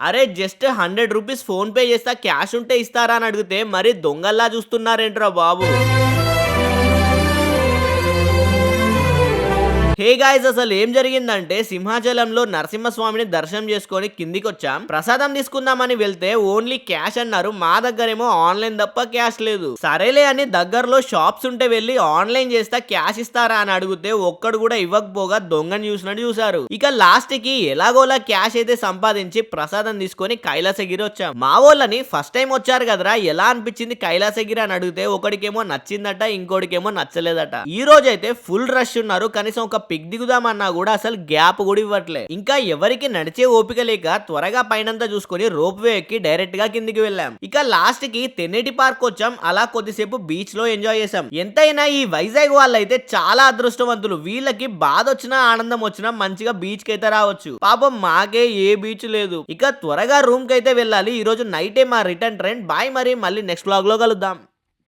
అరే just 100 rupees phone pay చేస్తా, cash ఉంటే ఇస్తారా అని అడిగితే మరి దొంగల్లా చూస్తున్నారేంట్రా బాబు. హే గాయ్స్, అసలు ఏం జరిగిందంటే సింహాచలంలో నరసింహస్వామిని దర్శనం చేసుకొని కిందికి వచ్చాం. ప్రసాదం తీసుకుందామని వెళ్తే ఓన్లీ క్యాష్ అన్నారు. మా దగ్గరేమో ఆన్లైన్ తప్ప క్యాష్ లేదు. సరేలే అని దగ్గరలో షాప్స్ ఉంటే వెళ్ళి ఆన్లైన్ చేస్తా క్యాష్ ఇస్తారా అని అడిగితే ఒక్కడు కూడా ఇవ్వకపోగా దొంగని చూసినట్టు చూసారు. ఇక లాస్ట్ కి ఎలాగోలా క్యాష్ అయితే సంపాదించి ప్రసాదం తీసుకొని కైలాసగిరి వచ్చాం. మా వాళ్ళని ఫస్ట్ టైం వచ్చారు కదరా, ఎలా అనిపించింది కైలాసగిరి అని అడిగితే ఒకడికేమో నచ్చిందట, ఇంకోటికేమో నచ్చలేదట. ఈ రోజు అయితే ఫుల్ రష్ ఉన్నారు. కనీసం ఒక పిక్ దిగుదామన్నా కూడా అసలు గ్యాప్ కూడా ఇవ్వట్లే. ఇంకా ఎవరికి నడిచే ఓపిక లేక త్వరగా పైనంతా చూసుకొని రోప్ వే ఎక్కి డైరెక్ట్ గా కిందికి వెళ్ళాం. ఇక లాస్ట్ కి తెన్నేటి పార్క్ వచ్చాం. అలా కొద్దిసేపు బీచ్ లో ఎంజాయ్ చేసాం. ఎంతైనా ఈ వైజాగ్ వాళ్ళైతే చాలా అదృష్టవంతులు. వీళ్ళకి బాధ వచ్చినా ఆనందం వచ్చినా మంచిగా బీచ్ కి అయితే రావచ్చు. పాపం మాకే ఏ బీచ్ లేదు. ఇక త్వరగా రూమ్ కి అయితే వెళ్ళాలి. ఈ రోజు నైటే మా రిటర్న్ ట్రైన్. బాయ్, మరి మళ్ళీ నెక్స్ట్ వ్లాగ్ లో కలుద్దాం.